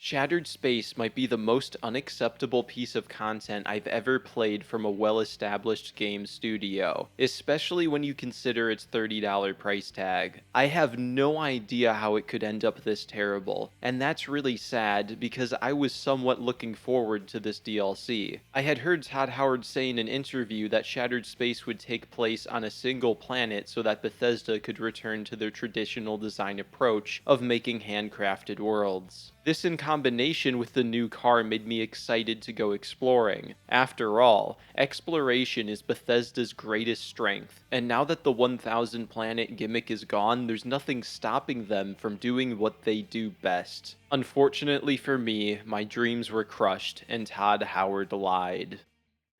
Shattered Space might be the most unacceptable piece of content I've ever played from a well-established game studio, especially when you consider its $30 price tag. I have no idea how it could end up this terrible, and that's really sad because I was somewhat looking forward to this DLC. I had heard Todd Howard say in an interview that Shattered Space would take place on a single planet so that Bethesda could return to their traditional design approach of making handcrafted worlds. This in combination with the new car made me excited to go exploring. After all, exploration is Bethesda's greatest strength, and now that the 1000 planet gimmick is gone, there's nothing stopping them from doing what they do best. Unfortunately for me, my dreams were crushed, and Todd Howard lied.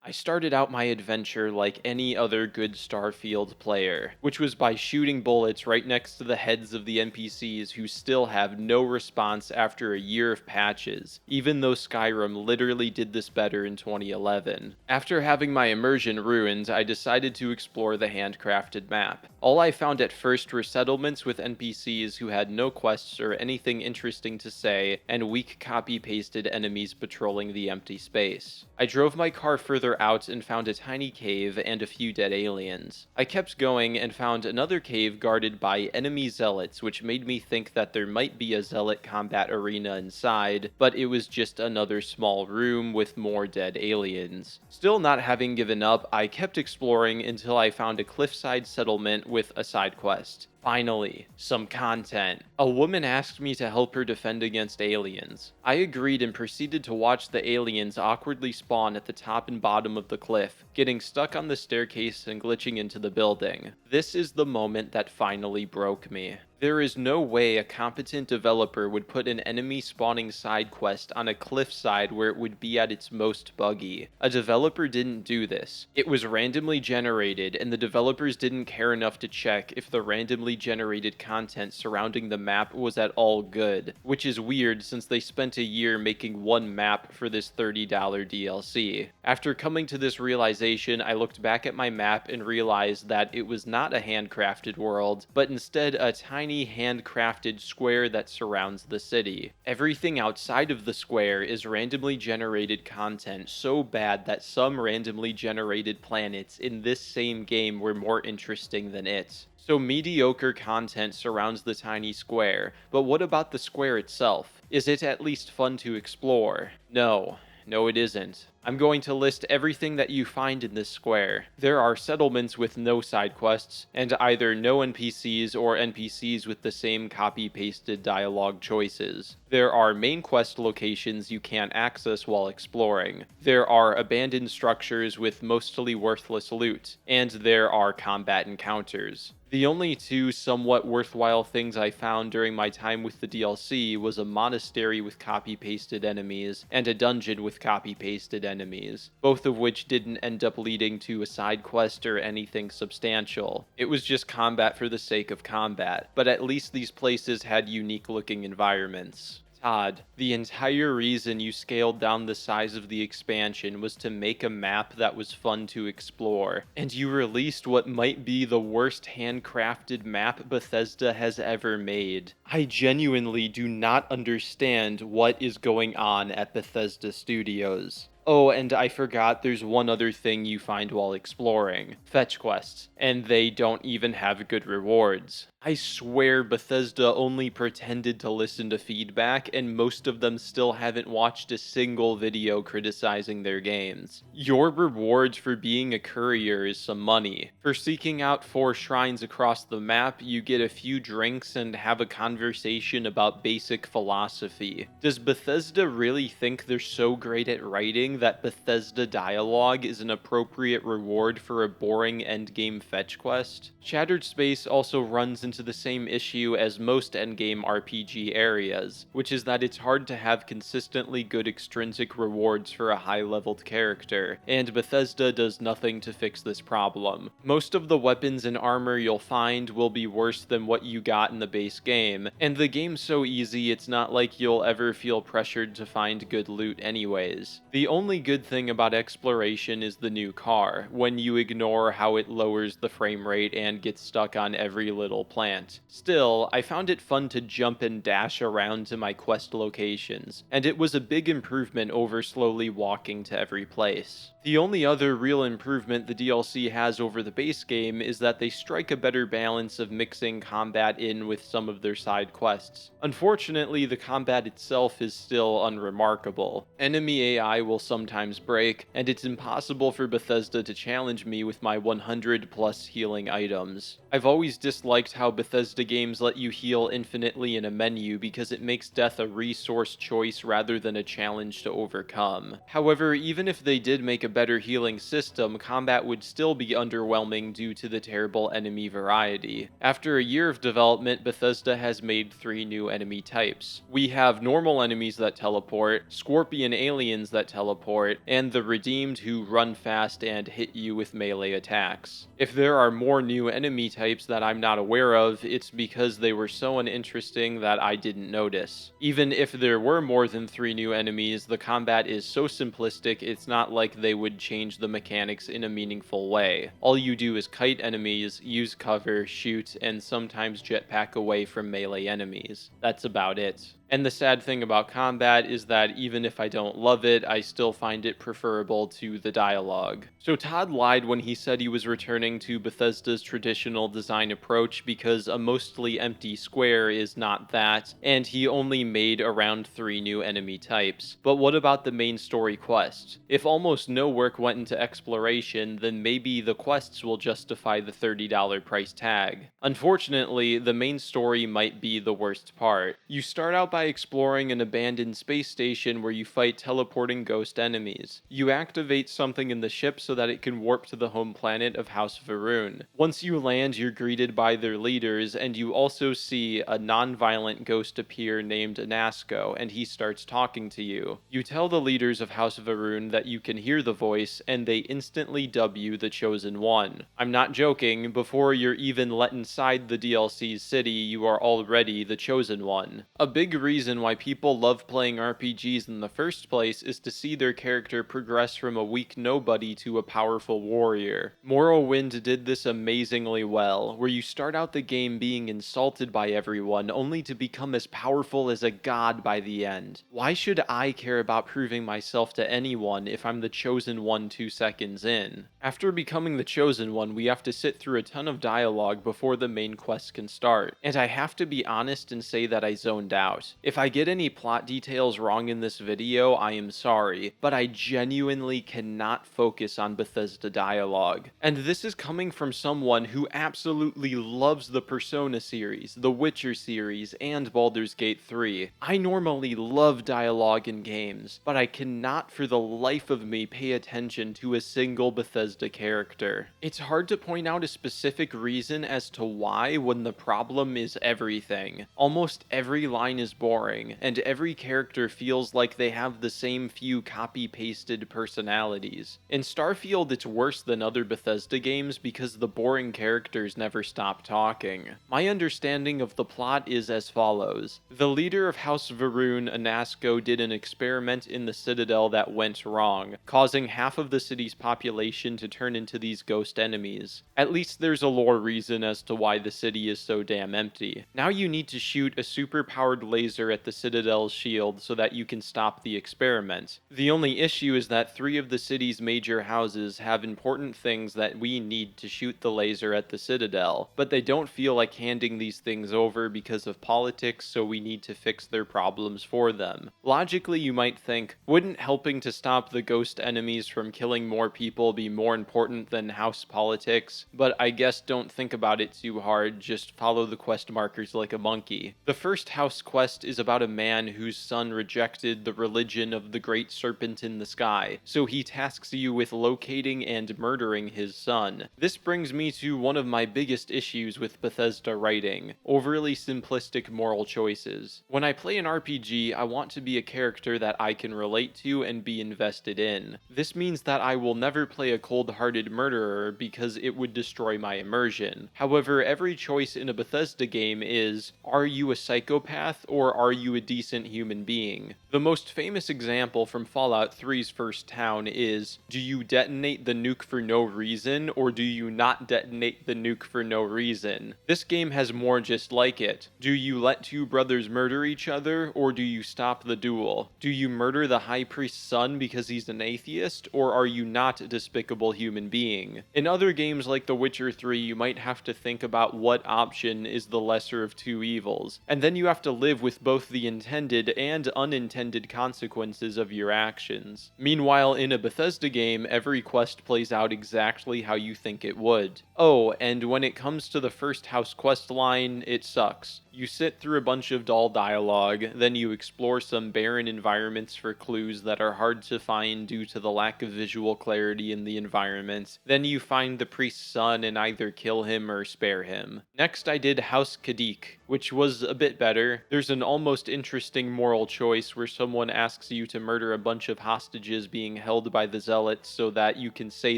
I started out my adventure like any other good Starfield player, which was by shooting bullets right next to the heads of the NPCs who still have no response after a year of patches, even though Skyrim literally did this better in 2011. After having my immersion ruined, I decided to explore the handcrafted map. All I found at first were settlements with NPCs who had no quests or anything interesting to say, and weak copy-pasted enemies patrolling the empty space. I drove my car further out and found a tiny cave and a few dead aliens. I kept going and found another cave guarded by enemy zealots, which made me think that there might be a zealot combat arena inside, but it was just another small room with more dead aliens. Still not having given up, I kept exploring until I found a cliffside settlement with a side quest. Finally, some content. A woman asked me to help her defend against aliens. I agreed and proceeded to watch the aliens awkwardly spawn at the top and bottom of the cliff, getting stuck on the staircase and glitching into the building. This is the moment that finally broke me. There is no way a competent developer would put an enemy spawning side quest on a cliffside where it would be at its most buggy. A developer didn't do this. It was randomly generated, and the developers didn't care enough to check if the randomly generated content surrounding the map was at all good, which is weird since they spent a year making one map for this $30 DLC. After coming to this realization, I looked back at my map and realized that it was not a handcrafted world, but instead a tiny handcrafted square that surrounds the city. Everything outside of the square is randomly generated content so bad that some randomly generated planets in this same game were more interesting than it. So mediocre content surrounds the tiny square, but what about the square itself? Is it at least fun to explore? No, it isn't. I'm going to list everything that you find in this square. There are settlements with no side quests, and either no NPCs or NPCs with the same copy-pasted dialogue choices. There are main quest locations you can't access while exploring. There are abandoned structures with mostly worthless loot, and there are combat encounters. The only two somewhat worthwhile things I found during my time with the DLC was a monastery with copy-pasted enemies and a dungeon with copy-pasted enemies, both of which didn't end up leading to a side quest or anything substantial. It was just combat for the sake of combat, but at least these places had unique-looking environments. Todd, the entire reason you scaled down the size of the expansion was to make a map that was fun to explore, and you released what might be the worst handcrafted map Bethesda has ever made. I genuinely do not understand what is going on at Bethesda Studios. Oh, and I forgot there's one other thing you find while exploring. Fetch quests. And they don't even have good rewards. I swear Bethesda only pretended to listen to feedback, and most of them still haven't watched a single video criticizing their games. Your rewards for being a courier is some money. For seeking out 4 shrines across the map, you get a few drinks and have a conversation about basic philosophy. Does Bethesda really think they're so great at writing that Bethesda dialogue is an appropriate reward for a boring endgame fetch quest? Shattered Space also runs into the same issue as most endgame RPG areas, which is that it's hard to have consistently good extrinsic rewards for a high-leveled character, and Bethesda does nothing to fix this problem. Most of the weapons and armor you'll find will be worse than what you got in the base game, and the game's so easy it's not like you'll ever feel pressured to find good loot anyways. The only only good thing about exploration is the new car, when you ignore how it lowers the frame rate and gets stuck on every little plant. Still, I found it fun to jump and dash around to my quest locations, and it was a big improvement over slowly walking to every place. The only other real improvement the DLC has over the base game is that they strike a better balance of mixing combat in with some of their side quests. Unfortunately, the combat itself is still unremarkable. Enemy AI will sometimes break, and it's impossible for Bethesda to challenge me with my 100 plus healing items. I've always disliked how Bethesda games let you heal infinitely in a menu because it makes death a resource choice rather than a challenge to overcome. However, even if they did make a better healing system, combat would still be underwhelming due to the terrible enemy variety. After a year of development, Bethesda has made 3 new enemy types. We have normal enemies that teleport, scorpion aliens that teleport, and the redeemed who run fast and hit you with melee attacks. If there are more new enemy types that I'm not aware of, it's because they were so uninteresting that I didn't notice. Even if there were more than 3 new enemies, the combat is so simplistic it's not like they would change the mechanics in a meaningful way. All you do is kite enemies, use cover, shoot, and sometimes jetpack away from melee enemies. That's about it. And the sad thing about combat is that even if I don't love it, I still find it preferable to the dialogue. So Todd lied when he said he was returning to Bethesda's traditional design approach because a mostly empty square is not that, and he only made around 3 new enemy types. But what about the main story quest? If almost no work went into exploration, then maybe the quests will justify the $30 price tag. Unfortunately, the main story might be the worst part. You start out by exploring an abandoned space station where you fight teleporting ghost enemies. You activate something in the ship so that it can warp to the home planet of House Varun. Once you land, you're greeted by their leaders, and you also see a non-violent ghost appear named Anasco, and he starts talking to you. You tell the leaders of House Varun that you can hear the voice, and they instantly dub you the Chosen One. I'm not joking, before you're even let inside the DLC's city, you are already the Chosen One. A big reason why people love playing RPGs in the first place is to see their character progress from a weak nobody to a powerful warrior. Morrowind did this amazingly well, where you start out the game being insulted by everyone, only to become as powerful as a god by the end. Why should I care about proving myself to anyone if I'm the Chosen One 2 seconds in? After becoming the Chosen One, we have to sit through a ton of dialogue before the main quest can start, and I have to be honest and say that I zoned out. If I get any plot details wrong in this video, I am sorry, but I genuinely cannot focus on Bethesda dialogue. And this is coming from someone who absolutely loves the Persona series, the Witcher series, and Baldur's Gate 3. I normally love dialogue in games, but I cannot for the life of me pay attention to a single Bethesda character. It's hard to point out a specific reason as to why when the problem is everything. Almost every line is boring, and every character feels like they have the same few copy-pasted personalities. In Starfield, it's worse than other Bethesda games because the boring characters never stop talking. My understanding of the plot is as follows. The leader of House Varun, Anasco, did an experiment in the Citadel that went wrong, causing half of the city's population to turn into these ghost enemies. At least there's a lore reason as to why the city is so damn empty. Now you need to shoot a super-powered laser at the Citadel's shield so that you can stop the experiment. The only issue is that 3 of the city's major houses have important things that we need to shoot the laser at the Citadel, but they don't feel like handing these things over because of politics, so we need to fix their problems for them. Logically, you might think, wouldn't helping to stop the ghost enemies from killing more people be more important than house politics? But I guess don't think about it too hard, just follow the quest markers like a monkey. The first house quest is about a man whose son rejected the religion of the great serpent in the sky, so he tasks you with locating and murdering his son. This brings me to one of my biggest issues with Bethesda writing: overly simplistic moral choices. When I play an RPG, I want to be a character that I can relate to and be invested in. This means that I will never play a cold-hearted murderer because it would destroy my immersion. However, every choice in a Bethesda game is, are you a psychopath or or are you a decent human being? The most famous example from Fallout 3's first town is, do you detonate the nuke for no reason, or do you not detonate the nuke for no reason? This game has more just like it. Do you let two brothers murder each other, or do you stop the duel? Do you murder the High Priest's son because he's an atheist, or are you not a despicable human being? In other games like The Witcher 3, you might have to think about what option is the lesser of two evils, and then you have to live with both the intended and unintended consequences of your actions. Meanwhile, in a Bethesda game, every quest plays out exactly how you think it would. Oh, and when it comes to the first house quest line, it sucks. You sit through a bunch of dull dialogue, then you explore some barren environments for clues that are hard to find due to the lack of visual clarity in the environment, then you find the priest's son and either kill him or spare him. Next I did House Kadik, which was a bit better. There's an almost interesting moral choice where someone asks you to murder a bunch of hostages being held by the Zealots so that you can say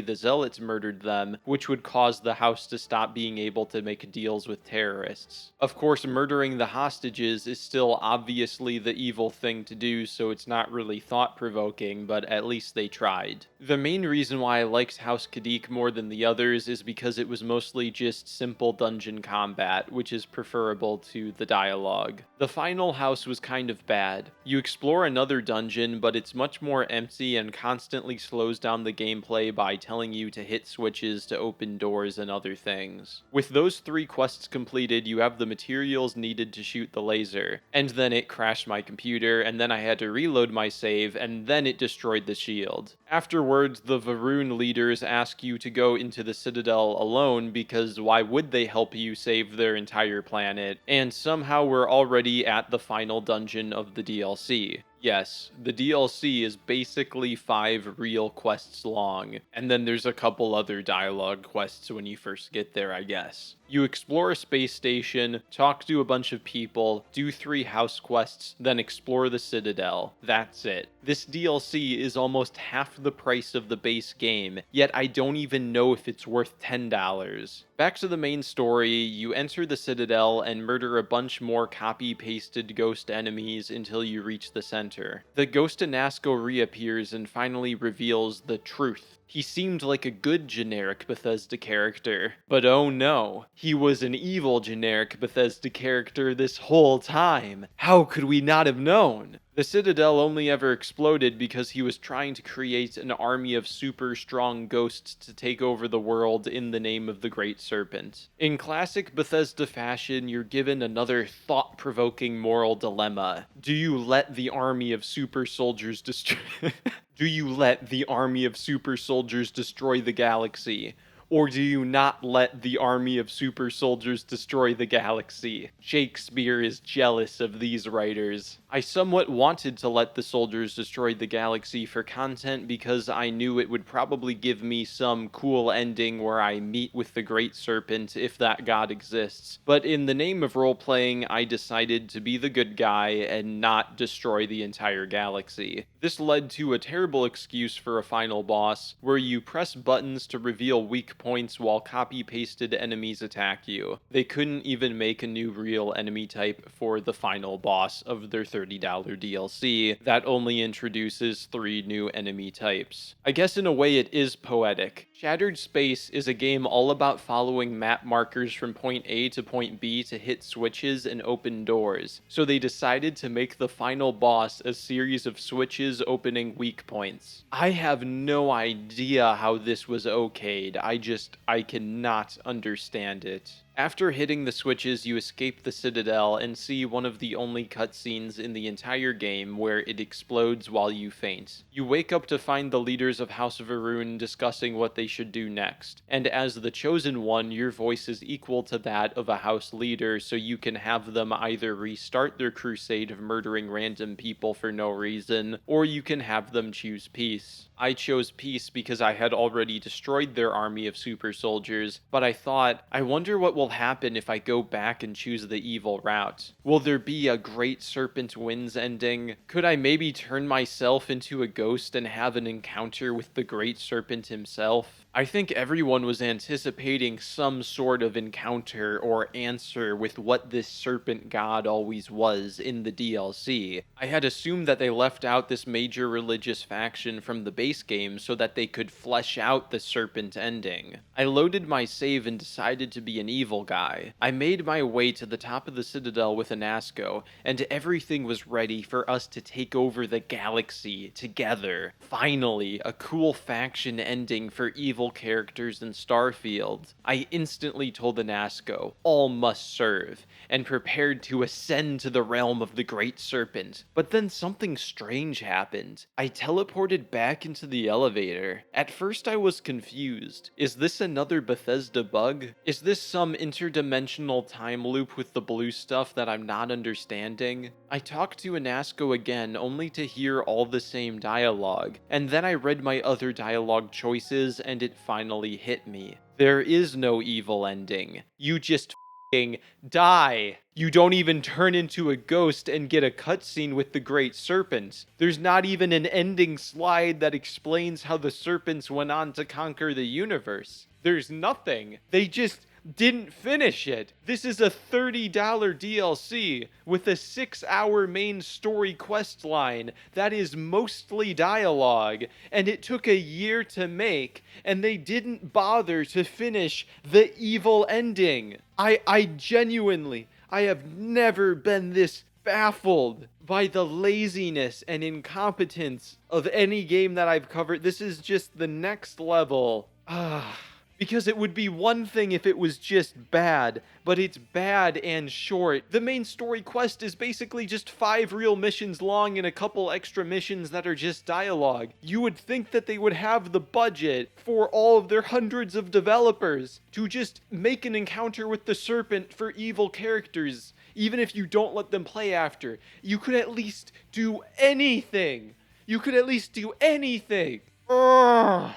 the Zealots murdered them, which would cause the house to stop being able to make deals with terrorists. Of course, murdering the hostages is still obviously the evil thing to do, so it's not really thought-provoking, but at least they tried. The main reason why I liked House Kadik more than the others is because it was mostly just simple dungeon combat, which is preferable to the dialogue. The final house was kind of bad. You explore another dungeon, but it's much more empty and constantly slows down the gameplay by telling you to hit switches to open doors and other things. With those 3 quests completed, you have the materials needed to shoot the laser, and then it crashed my computer, and then I had to reload my save, and then it destroyed the shield. Afterwards, the Varun leaders ask you to go into the Citadel alone because why would they help you save their entire planet? And somehow we're already at the final dungeon of the DLC. Yes, the DLC is basically 5 real quests long, and then there's a couple other dialogue quests when you first get there, I guess. You explore a space station, talk to a bunch of people, do 3 house quests, then explore the Citadel. That's it. This DLC is almost half the price of the base game, yet I don't even know if it's worth $10. Back to the main story, you enter the Citadel and murder a bunch more copy-pasted ghost enemies until you reach the center. The ghost Anasco reappears and finally reveals the truth. He seemed like a good generic Bethesda character, but oh no, he was an evil generic Bethesda character this whole time. How could we not have known? The Citadel only ever exploded because he was trying to create an army of super strong ghosts to take over the world in the name of the Great Serpent. In classic Bethesda fashion, you're given another thought-provoking moral dilemma. Do you let the army of super soldiers destroy... Do you let the army of super soldiers destroy the galaxy? Or do you not let the army of super soldiers destroy the galaxy? Shakespeare is jealous of these writers. I somewhat wanted to let the soldiers destroy the galaxy for content because I knew it would probably give me some cool ending where I meet with the Great Serpent if that god exists. But in the name of role-playing, I decided to be the good guy and not destroy the entire galaxy. This led to a terrible excuse for a final boss, where you press buttons to reveal weak points while copy-pasted enemies attack you. They couldn't even make a new real enemy type for the final boss of their $30 DLC that only introduces 3 new enemy types. I guess in a way it is poetic. Shattered Space is a game all about following map markers from point A to point B to hit switches and open doors, so they decided to make the final boss a series of switches opening weak points. I have no idea how this was okayed. I cannot understand it. After hitting the switches, you escape the Citadel and see one of the only cutscenes in the entire game where it explodes while you faint. You wake up to find the leaders of House Varun discussing what they should do next, and as the chosen one, your voice is equal to that of a house leader, so you can have them either restart their crusade of murdering random people for no reason, or you can have them choose peace. I chose peace because I had already destroyed their army of super soldiers, but I thought, I wonder what will will happen if I go back and choose the evil route? Will there be a Great Serpent Wins ending? Could I maybe turn myself into a ghost and have an encounter with the Great Serpent himself? I think everyone was anticipating some sort of encounter or answer with what this serpent god always was in the DLC. I had assumed that they left out this major religious faction from the base game so that they could flesh out the serpent ending. I loaded my save and decided to be an evil guy. I made my way to the top of the Citadel with Anasco, and everything was ready for us to take over the galaxy together. Finally, a cool faction ending for evil characters in Starfield. I instantly told Anasco, all must serve, and prepared to ascend to the realm of the Great Serpent. But then something strange happened. I teleported back into the elevator. At first I was confused. Is this another Bethesda bug? Is this some interdimensional time loop with the blue stuff that I'm not understanding? I talked to Anasco again only to hear all the same dialogue, and then I read my other dialogue choices and it finally hit me. There is no evil ending. You just die. You don't even turn into a ghost and get a cutscene with the Great Serpent. There's not even an ending slide that explains how the serpents went on to conquer the universe. There's nothing. They just didn't finish it. This is a $30 DLC with a 6-hour main story quest line that is mostly dialogue, and it took a year to make, and they didn't bother to finish the evil ending. I genuinely, I have never been this baffled by the laziness and incompetence of any game that I've covered. This is just the next level. Because it would be one thing if it was just bad, but it's bad and short. The main story quest is basically just 5 real missions long and a couple extra missions that are just dialogue. You would think that they would have the budget for all of their hundreds of developers to just make an encounter with the serpent for evil characters, even if you don't let them play after. You could at least do anything. You could at least do anything. Ugh.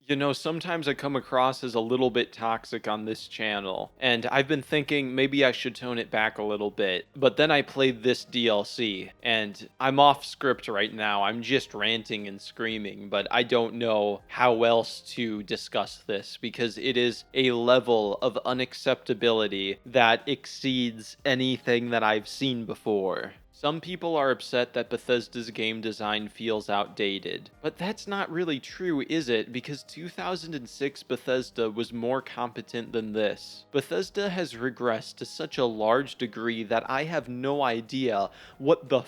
You know, sometimes I come across as a little bit toxic on this channel, and I've been thinking maybe I should tone it back a little bit, but then I played this DLC, and I'm off script right now. I'm just ranting and screaming, but I don't know how else to discuss this, because it is a level of unacceptability that exceeds anything that I've seen before. Some people are upset that Bethesda's game design feels outdated, but that's not really true, is it? Because 2006 Bethesda was more competent than this. Bethesda has regressed to such a large degree that I have no idea what the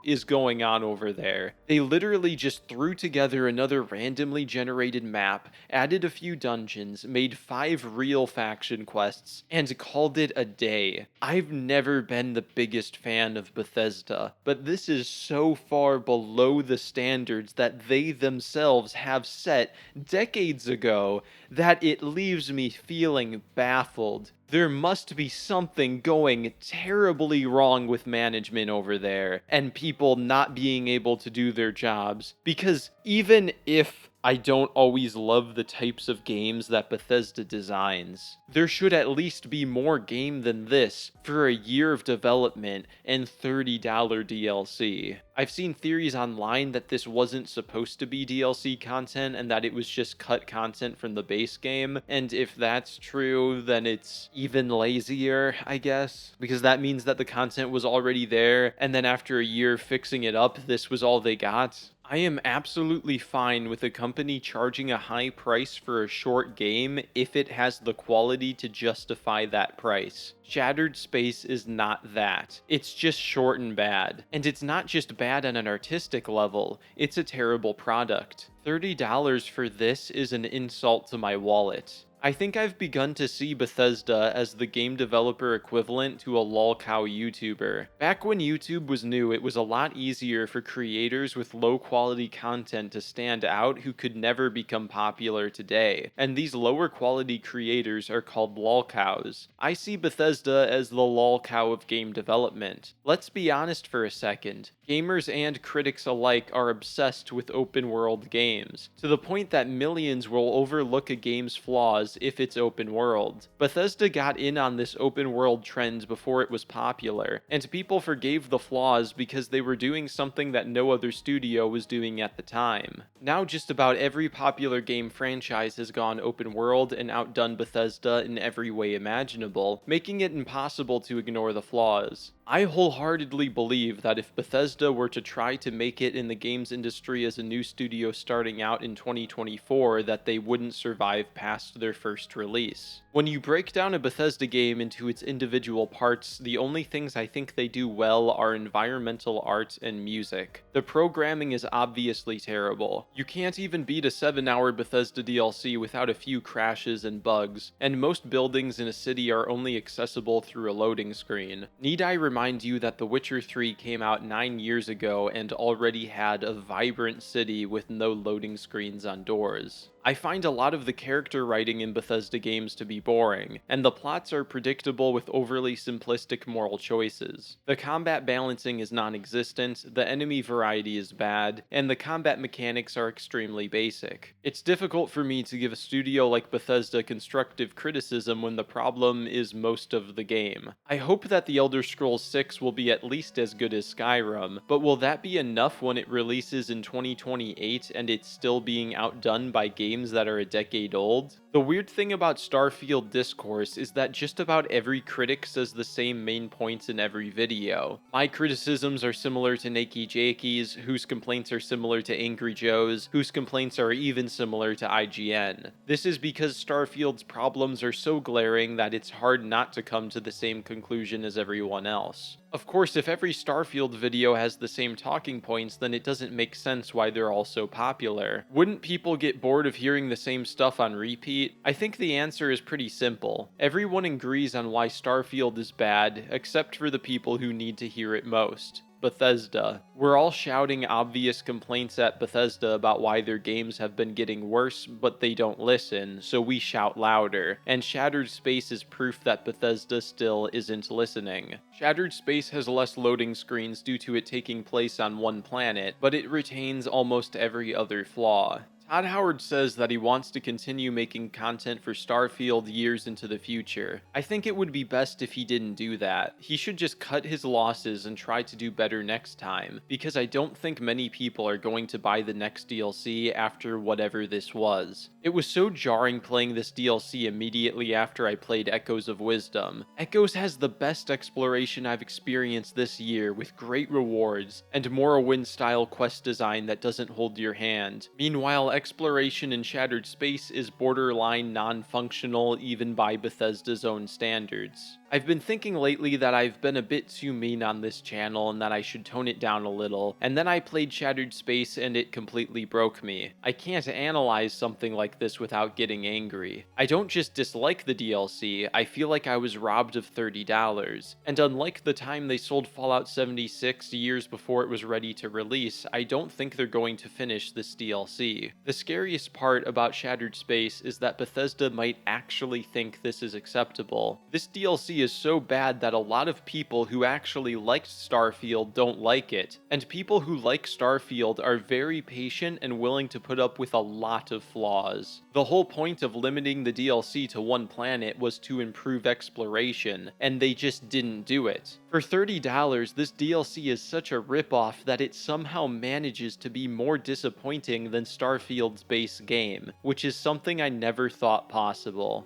is going on over there. They literally just threw together another randomly generated map, added a few dungeons, made 5 real faction quests, and called it a day. I've never been the biggest fan of Bethesda, but this is so far below the standards that they themselves have set decades ago that it leaves me feeling baffled. There must be something going terribly wrong with management over there, and people not being able to do their jobs. Because even if I don't always love the types of games that Bethesda designs, there should at least be more game than this for a year of development and $30 DLC. I've seen theories online that this wasn't supposed to be DLC content and that it was just cut content from the base game, and if that's true, then it's even lazier, I guess, because that means that the content was already there, and then after a year fixing it up, this was all they got. I am absolutely fine with a company charging a high price for a short game if it has the quality to justify that price. Shattered Space is not that. It's just short and bad. And it's not just bad on an artistic level, it's a terrible product. $30 for this is an insult to my wallet. I think I've begun to see Bethesda as the game developer equivalent to a Lolcow YouTuber. Back when YouTube was new, it was a lot easier for creators with low quality content to stand out who could never become popular today, and these lower quality creators are called Lolcows. I see Bethesda as the Lolcow of game development. Let's be honest for a second. Gamers and critics alike are obsessed with open world games, to the point that millions will overlook a game's flaws flaws if it's open world. Bethesda got in on this open world trend before it was popular, and people forgave the flaws because they were doing something that no other studio was doing at the time. Now just about every popular game franchise has gone open world and outdone Bethesda in every way imaginable, making it impossible to ignore the flaws. I wholeheartedly believe that if Bethesda were to try to make it in the games industry as a new studio starting out in 2024, that they wouldn't survive past their first release. When you break down a Bethesda game into its individual parts, the only things I think they do well are environmental art and music. The programming is obviously terrible. You can't even beat a 7-hour Bethesda DLC without a few crashes and bugs, and most buildings in a city are only accessible through a loading screen. Need I remind you that The Witcher 3 came out 9 years ago and already had a vibrant city with no loading screens on doors? I find a lot of the character writing in Bethesda games to be boring, and the plots are predictable with overly simplistic moral choices. The combat balancing is non-existent, the enemy variety is bad, and the combat mechanics are extremely basic. It's difficult for me to give a studio like Bethesda constructive criticism when the problem is most of the game. I hope that The Elder Scrolls 6 will be at least as good as Skyrim, but will that be enough when it releases in 2028 and it's still being outdone by games that are a decade old? The weird thing about Starfield discourse is that just about every critic says the same main points in every video. My criticisms are similar to Nakey Jakey's, whose complaints are similar to Angry Joe's, whose complaints are even similar to IGN. This is because Starfield's problems are so glaring that it's hard not to come to the same conclusion as everyone else. Of course, if every Starfield video has the same talking points, then it doesn't make sense why they're all so popular. Wouldn't people get bored of hearing the same stuff on repeat? I think the answer is pretty simple. Everyone agrees on why Starfield is bad, except for the people who need to hear it most. Bethesda. We're all shouting obvious complaints at Bethesda about why their games have been getting worse, but they don't listen, so we shout louder, and Shattered Space is proof that Bethesda still isn't listening. Shattered Space has less loading screens due to it taking place on one planet, but it retains almost every other flaw. Todd Howard says that he wants to continue making content for Starfield years into the future. I think it would be best if he didn't do that. He should just cut his losses and try to do better next time, because I don't think many people are going to buy the next DLC after whatever this was. It was so jarring playing this DLC immediately after I played Echoes of Wisdom. Echoes has the best exploration I've experienced this year, with great rewards, and Morrowind-style quest design that doesn't hold your hand. Meanwhile, exploration in Shattered Space is borderline non-functional even by Bethesda's own standards. I've been thinking lately that I've been a bit too mean on this channel and that I should tone it down a little, and then I played Shattered Space and it completely broke me. I can't analyze something like this without getting angry. I don't just dislike the DLC, I feel like I was robbed of $30, and unlike the time they sold Fallout 76 years before it was ready to release, I don't think they're going to finish this DLC. The scariest part about Shattered Space is that Bethesda might actually think this is acceptable. This DLC is so bad that a lot of people who actually liked Starfield don't like it, and people who like Starfield are very patient and willing to put up with a lot of flaws. The whole point of limiting the DLC to one planet was to improve exploration, and they just didn't do it. For $30, this DLC is such a ripoff that it somehow manages to be more disappointing than Starfield's base game, which is something I never thought possible.